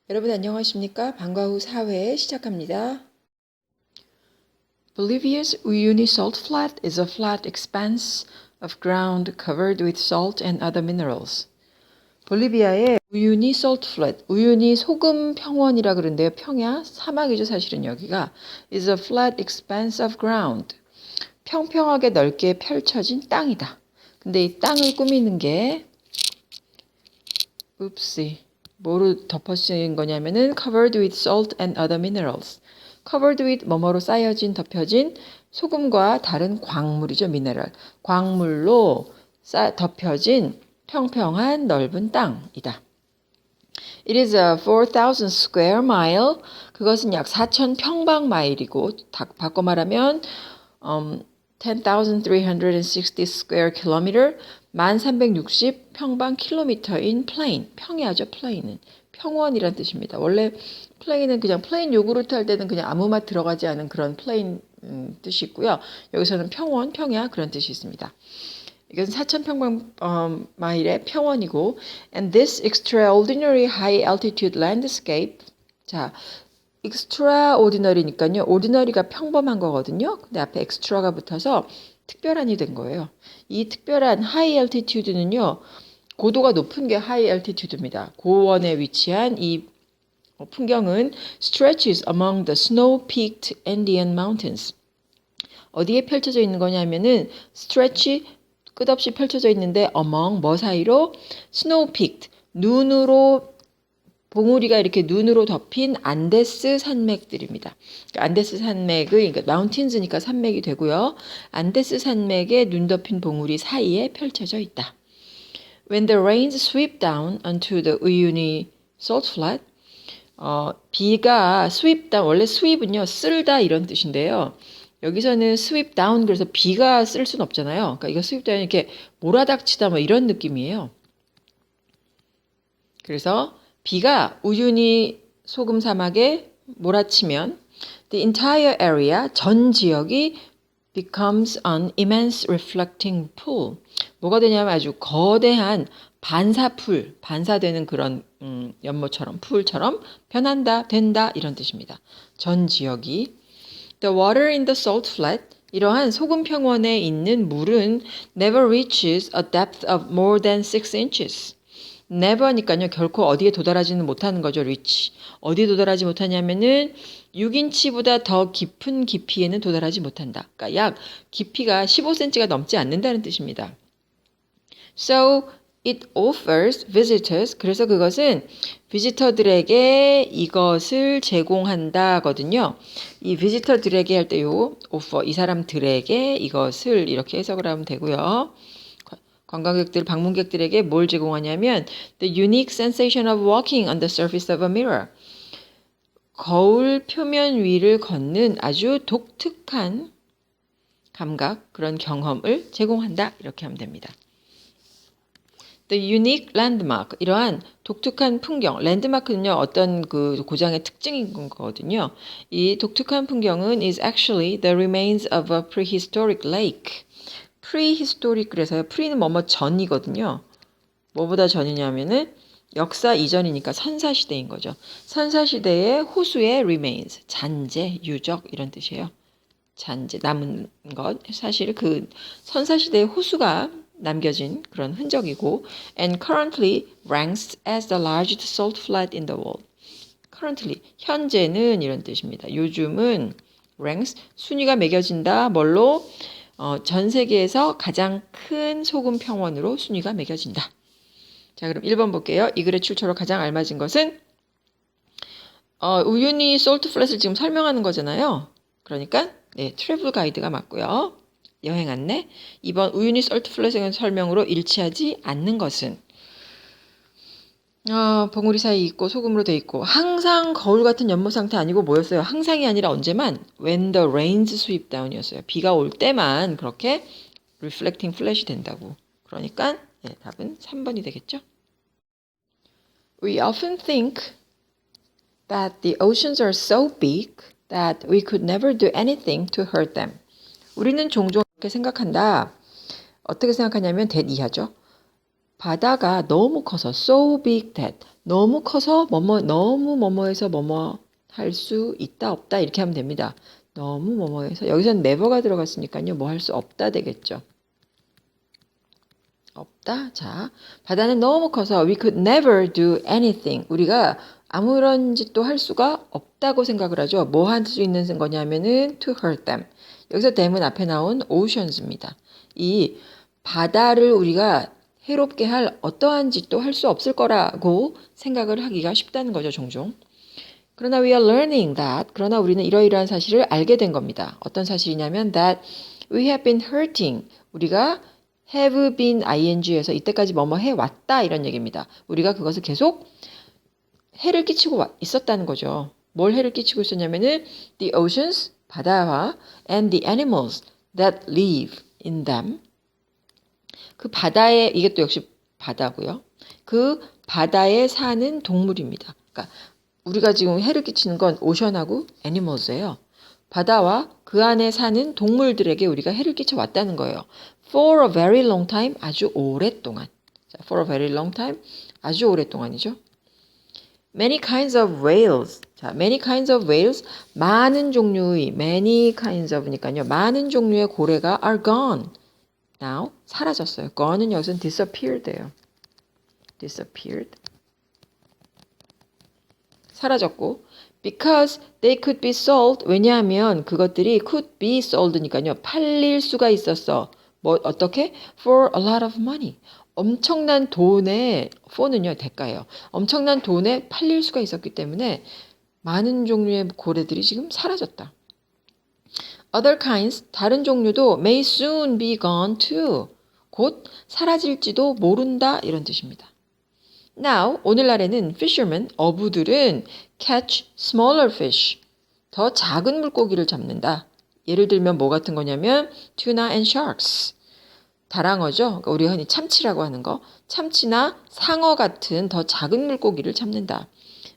여러분 안녕하십니까? 방과 후 4회 시작합니다. Bolivia's Uyuni salt flat is a flat expanse of ground covered with salt and other minerals. 볼리비아의 우유니 salt flat, 우유니 소금 평원이라 그러는데요. 평야, 사막이죠 사실은 여기가. is a flat expanse of ground. 평평하게 넓게 펼쳐진 땅이다. 근데 이 땅을 꾸미는 게 뭐로 덮어진 거냐면은 covered with salt and other minerals. covered with 뭐뭐로 쌓여진 덮여진 소금과 다른 광물이죠. 미네랄. 광물로 덮여진 평평한 넓은 땅이다. It is a 4,000 square mile. 그것은 약 4,000 평방마일이고 바꿔 말하면 10,360 square kilometer, 1360 평방 킬로미터인 plain, 평야죠. plain은 평원이란 뜻입니다. 원래 plain은 그냥 플레인 요구르트 할 때는 그냥 아무 맛 들어가지 않은 그런 plain 뜻이 있고요. 여기서는 평원, 평야 그런 뜻이 있습니다. 이건 4,000 평방 마일의 평원이고, and this extraordinary high altitude landscape. 자, extraordinary니까요. ordinary가 평범한 거거든요. 근데 앞에 extra가 붙어서 특별한이 된 거예요. 이 특별한 high altitude는요. 고도가 높은 게 high altitude입니다. 고원에 위치한 이 풍경은 stretches among the snow-peaked Andean mountains. 어디에 펼쳐져 있는 거냐면은 stretch 끝없이 펼쳐져 있는데 among 뭐 사이로 snow-peaked 눈으로 봉우리가 이렇게 눈으로 덮인 안데스 산맥들입니다. 그러니까 안데스 산맥의 그러니까 마운틴즈니까 산맥이 되고요. 안데스 산맥에 눈 덮인 봉우리 사이에 펼쳐져 있다. When the rains sweep down onto the Uyuni salt flat, 비가 sweep down, 원래 sweep은요 쓸다 이런 뜻인데요. 여기서는 sweep down 그래서 비가 쓸 수는 없잖아요. 그러니까 이거 sweep down 이렇게 몰아닥치다 뭐 이런 느낌이에요. 그래서 비가 우유니 소금 사막에 몰아치면 the entire area, 전 지역이 becomes an immense reflecting pool. 뭐가 되냐면 아주 거대한 반사풀, 반사되는 그런 연못처럼, 풀처럼 변한다, 된다 이런 뜻입니다. 전 지역이 The water in the salt flat, 이러한 소금 평원에 있는 물은 never reaches a depth of more than 6 inches. never니까요. 결코 어디에 도달하지는 못하는 거죠. reach. 어디에 도달하지 못하냐면은 6인치보다 더 깊은 깊이에는 도달하지 못한다. 그러니까 약 깊이가 15cm가 넘지 않는다는 뜻입니다. So it offers visitors. 그래서 그것은 비지터들에게 이것을 제공한다거든요. 이 비지터들에게 할 때 요 offer 이 사람들에게 이것을 이렇게 해석을 하면 되고요. 관광객들, 방문객들에게 뭘 제공하냐면 the unique sensation of walking on the surface of a mirror. 거울 표면 위를 걷는 아주 독특한 감각, 그런 경험을 제공한다. 이렇게 하면 됩니다. The unique landmark, 이러한 독특한 풍경, 랜드마크는요 어떤 그 고장의 특징인 거거든요. 이 독특한 풍경은 is actually the remains of a prehistoric lake. prehistoric 그래서요. pre는 뭐뭐 전이거든요. 뭐보다 전이냐면은 역사 이전이니까 선사시대인 거죠. 선사시대의 호수의 remains, 잔재, 유적 이런 뜻이에요. 잔재, 남은 것. 사실 그 선사시대의 호수가 남겨진 그런 흔적이고 and currently ranks as the largest salt flat in the world. currently, 현재는 이런 뜻입니다. 요즘은 ranks, 순위가 매겨진다. 뭘로? 전 세계에서 가장 큰 소금 평원으로 순위가 매겨진다. 자, 그럼 1번 볼게요. 이 글의 출처로 가장 알맞은 것은 우유니 솔트 플랫을 지금 설명하는 거잖아요. 그러니까 네, 트래블 가이드가 맞고요. 여행 안내. 2번 우유니 솔트 플랫의 설명으로 일치하지 않는 것은 봉우리 사이 있고 소금으로 돼 있고 항상 거울 같은 연못 상태 아니고 뭐였어요? 항상이 아니라 언제만 when the rains sweep down이었어요. 비가 올 때만 그렇게 reflecting flash이 된다고. 그러니까 네, 답은 3번이 되겠죠. We often think that the oceans are so big that we could never do anything to hurt them. 우리는 종종 이렇게 생각한다. 어떻게 생각하냐면 대이하죠. 바다가 너무 커서 so big that 너무 커서 너무 뭐뭐해서 뭐뭐 할 수 있다 없다 이렇게 하면 됩니다. 너무 뭐뭐해서 여기서는 never가 들어갔으니까요. 뭐 할 수 없다 되겠죠. 없다. 자, 바다는 너무 커서 we could never do anything. 우리가 아무런 짓도 할 수가 없다고 생각을 하죠. 뭐 할 수 있는 거냐면은 to hurt them. 여기서 them은 앞에 나온 oceans입니다. 이 바다를 우리가 해롭게 할 어떠한 짓도 할 수 없을 거라고 생각을 하기가 쉽다는 거죠, 종종. 그러나 we are learning that. 그러나 우리는 이러이러한 사실을 알게 된 겁니다. 어떤 사실이냐면 that we have been hurting. 우리가 have been ing에서 이때까지 뭐뭐 해왔다 이런 얘기입니다. 우리가 그것을 계속 해를 끼치고 있었다는 거죠. 뭘 해를 끼치고 있었냐면은 the oceans, 바다와 and the animals that live in them. 그 바다에, 이게 또 역시 바다고요. 그 바다에 사는 동물입니다. 그러니까 우리가 지금 해를 끼치는 건 오션하고 애니멀스예요. 바다와 그 안에 사는 동물들에게 우리가 해를 끼쳐왔다는 거예요. For a very long time, 아주 오랫동안. 자, for a very long time, 아주 오랫동안이죠. Many kinds of whales. 자, many kinds of whales, 많은 종류의, many kinds of니까요. 많은 종류의 고래가 are gone. Now, 사라졌어요. gone은 여기서는 disappeared예요. disappeared. 사라졌고 because they could be sold. 왜냐하면 그것들이 could be sold니까요. 팔릴 수가 있었어. 뭐 어떻게? For a lot of money. 엄청난 돈에 for는요 대가예요. 엄청난 돈에 팔릴 수가 있었기 때문에 많은 종류의 고래들이 지금 사라졌다. Other kinds, 다른 종류도 may soon be gone too. 곧 사라질지도 모른다 이런 뜻입니다. Now, 오늘날에는 fishermen, 어부들은 catch smaller fish, 더 작은 물고기를 잡는다. 예를 들면 뭐 같은 거냐면 tuna and sharks, 다랑어죠. 그러니까 우리가 흔히 참치라고 하는 거, 참치나 상어 같은 더 작은 물고기를 잡는다.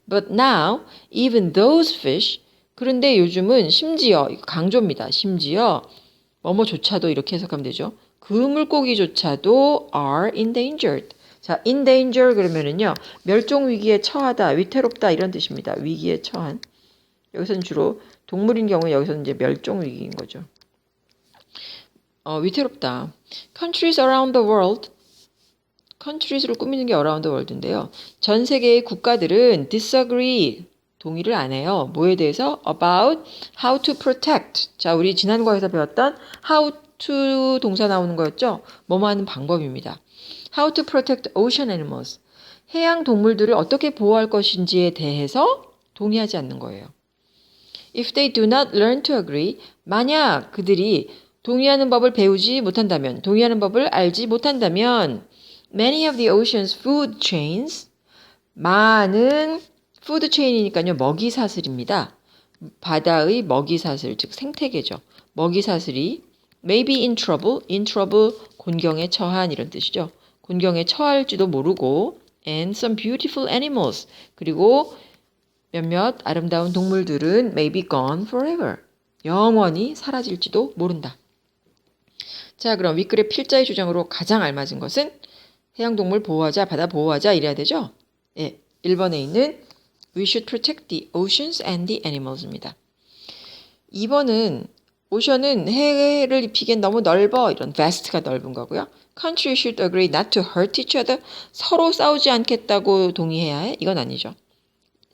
But now, even those fish, 그런데 요즘은 심지어, 강조입니다. 심지어 뭐뭐조차도 이렇게 해석하면 되죠. 그 물고기조차도 are endangered. 자, in danger 그러면은요, 멸종 위기에 처하다, 위태롭다 이런 뜻입니다. 위기에 처한. 여기서는 주로 동물인 경우에 여기서는 이제 멸종 위기인 거죠. 위태롭다. Countries around the world. countries로 꾸미는 게 around the world인데요. 전 세계의 국가들은 disagree. 동의를 안 해요. 뭐에 대해서? About how to protect. 자, 우리 지난 과에서 배웠던 how to 동사 나오는 거였죠? 뭐뭐 하는 방법입니다. How to protect ocean animals. 해양 동물들을 어떻게 보호할 것인지에 대해서 동의하지 않는 거예요. If they do not learn to agree, 만약 그들이 동의하는 법을 배우지 못한다면, 동의하는 법을 알지 못한다면, many of the ocean's food chains, 많은 푸드 체인이니까요. 먹이사슬입니다. 바다의 먹이사슬, 즉 생태계죠. 먹이사슬이 may be in trouble, 곤경에 처한 이런 뜻이죠. 곤경에 처할지도 모르고 and some beautiful animals, 그리고 몇몇 아름다운 동물들은 may be gone forever, 영원히 사라질지도 모른다. 자, 그럼 윗글의 필자의 주장으로 가장 알맞은 것은 해양동물 보호하자, 바다 보호하자 이래야 되죠? 예, 1번에 있는 We should protect the oceans and the animals입니다. 2번은 오션은 해를 입히기엔 너무 넓어. 이런 vast가 넓은 거고요. Countries should agree not to hurt each other. 서로 싸우지 않겠다고 동의해야 해. 이건 아니죠.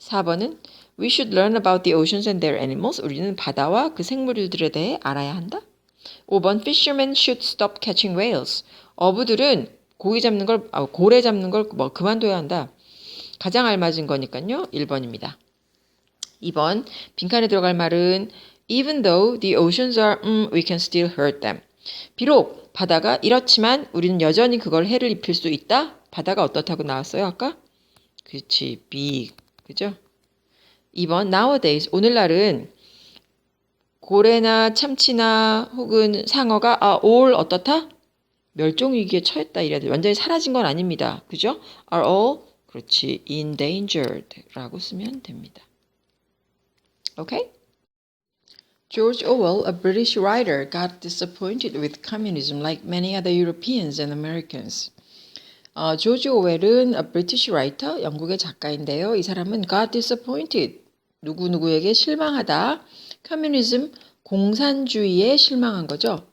4번은 We should learn about the oceans and their animals. 우리는 바다와 그 생물들에 대해 알아야 한다. 5번 Fishermen should stop catching whales. 어부들은 고래 잡는 걸 뭐 그만둬야 한다. 가장 알맞은 거니까요. 1번입니다. 2번 빈칸에 들어갈 말은 Even though the oceans are, we can still hurt them. 비록 바다가 이렇지만 우리는 여전히 그걸 해를 입힐 수 있다. 바다가 어떻다고 나왔어요 아까? 그렇지, big. 그죠? 2번 nowadays, 오늘날은 고래나 참치나 혹은 상어가 all 어떻다? 멸종위기에 처했다 이래야 돼. 완전히 사라진 건 아닙니다. 그죠? are all, 그렇지, endangered라고 쓰면 됩니다. 오케이? George Orwell, a British writer, got disappointed with communism like many other Europeans and Americans. 조지 오웰은 a British writer, 영국의 작가인데요. 이 사람은 got disappointed, 누구누구에게 실망하다. communism, 공산주의에 실망한 거죠.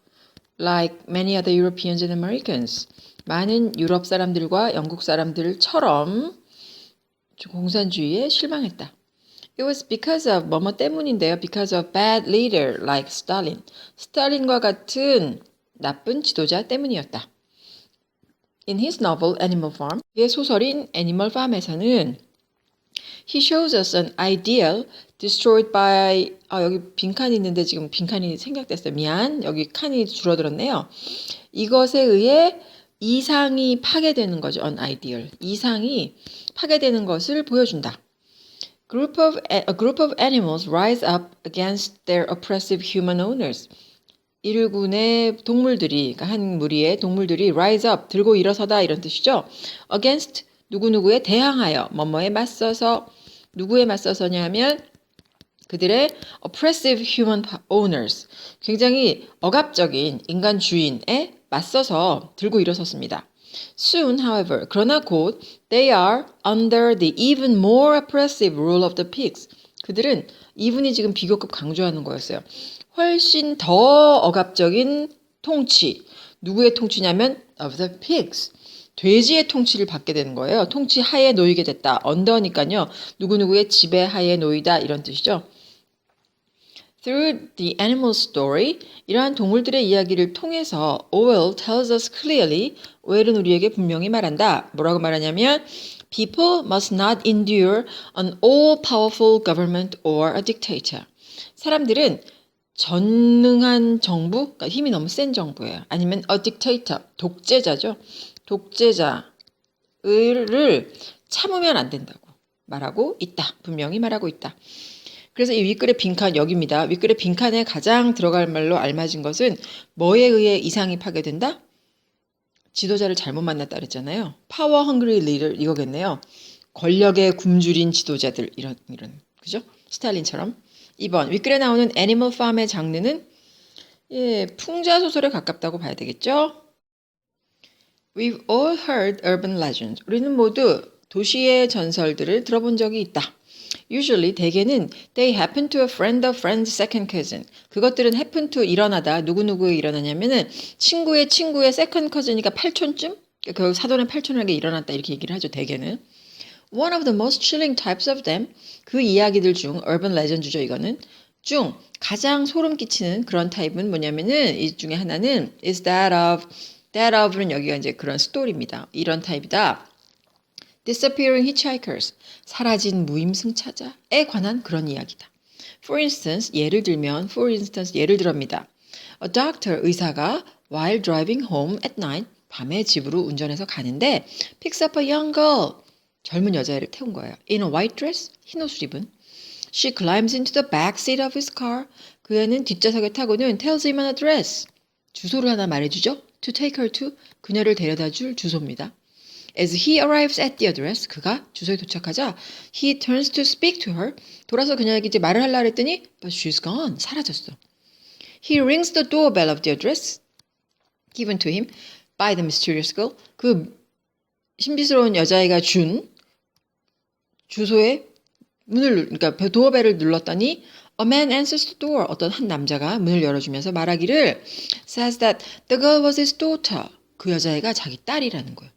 Like many other Europeans and Americans. 많은 유럽 사람들과 영국 사람들처럼 공산주의에 실망했다. It was because of 뭐뭐 때문인데요. Because of bad leader like Stalin. 스탈린과 같은 나쁜 지도자 때문이었다. In his novel Animal Farm, 그의 소설인 Animal Farm에서는 He shows us an ideal destroyed by 여기 빈칸이 있는데 지금 빈칸이 생략됐어요. 미안. 여기 칸이 줄어들었네요. 이것에 의해 이상이 파괴되는 거죠. An ideal. 이상이 파괴되는 것을 보여준다. A group of animals rise up against their oppressive human owners. 일군의 동물들이, 그러니까 한 무리의 동물들이 rise up, 들고 일어서다 이런 뜻이죠. against 누구누구에 대항하여, 뭐뭐에 맞서서, 누구에 맞서서냐면 그들의 oppressive human owners, 굉장히 억압적인 인간 주인에 맞서서 들고 일어섰습니다. Soon, however, 그러나 곧 they are under the even more oppressive rule of the pigs. 그들은 even이 지금 비교급 강조하는 거였어요. 훨씬 더 억압적인 통치. 누구의 통치냐면 of the pigs. 돼지의 통치를 받게 되는 거예요. 통치 하에 놓이게 됐다. 언더니까요. 누구누구의 지배하에 놓이다 이런 뜻이죠. Through the animal story, 이러한 동물들의 이야기를 통해서 Orwell tells us clearly, 오웰은 우리에게 분명히 말한다. 뭐라고 말하냐면 People must not endure an all-powerful government or a dictator. 사람들은 전능한 정부, 그러니까 힘이 너무 센 정부예요. 아니면 a dictator, 독재자죠. 독재자를 참으면 안 된다고 말하고 있다. 분명히 말하고 있다. 그래서 이 윗글의 빈칸 여기입니다. 윗글의 빈칸에 가장 들어갈 말로 알맞은 것은 뭐에 의해 이상이 파괴된다? 지도자를 잘못 만났다 그랬잖아요. Power hungry leader 이거겠네요. 권력에 굶주린 지도자들 이런 그죠? 스탈린처럼. 2번 윗글에 나오는 애니멀 팜의 장르는 풍자 소설에 가깝다고 봐야 되겠죠? We've all heard urban legends. 우리는 모두 도시의 전설들을 들어본 적이 있다. Usually 대개는 they happen to a friend of friend's second cousin. 그것들은 happen to 일어나다. 누구누구에 일어나냐면은 친구의 second cousin이니까 8촌쯤? 그 사돈의 8촌에게 일어났다 이렇게 얘기를 하죠. 대개는. One of the most chilling types of them. 그 이야기들 중 urban legend죠. 이거는. 중 가장 소름 끼치는 그런 타입은 뭐냐면은 이 중에 하나는 is that of는 여기가 이제 그런 스토리입니다. 이런 타입이다. Disappearing hitchhikers, 사라진 무임승차자에 관한 그런 이야기다. For instance, 예를 들어입니다. A doctor, 의사가 while driving home at night, 밤에 집으로 운전해서 가는데 picks up a young girl, 젊은 여자애를 태운 거예요. In a white dress, 흰 옷을 입은. She climbs into the back seat of his car. 그 애는 뒷좌석에 타고는 tells him an address, 주소를 하나 말해주죠. To take her to, 그녀를 데려다 줄 주소입니다. As he arrives at the address, 그가 주소에 도착하자 he turns to speak to her, 돌아서 그녀에게 이제 말을 하려고 했더니 but she's gone, 사라졌어. He rings the doorbell of the address given to him by the mysterious girl, 그 신비스러운 여자애가 준 주소에 그러니까 도어벨을 눌렀더니 A man answers the door. 어떤 한 남자가 문을 열어주면서 말하기를 says that the girl was his daughter. 그 여자애가 자기 딸이라는 거예요.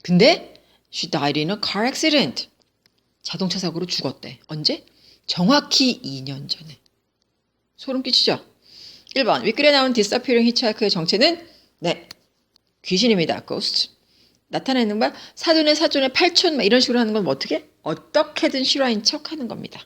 근데 she died in a car accident. 자동차 사고로 죽었대. 언제? 정확히 2년 전에. 소름 끼치죠? 1번 윗글에 나온 disappearing hitchhiker의 정체는 네, 귀신입니다. ghost. 나타내는 바 사돈의 8촌 이런 식으로 하는 건 어떻게? 어떻게든 실화인 척 하는 겁니다.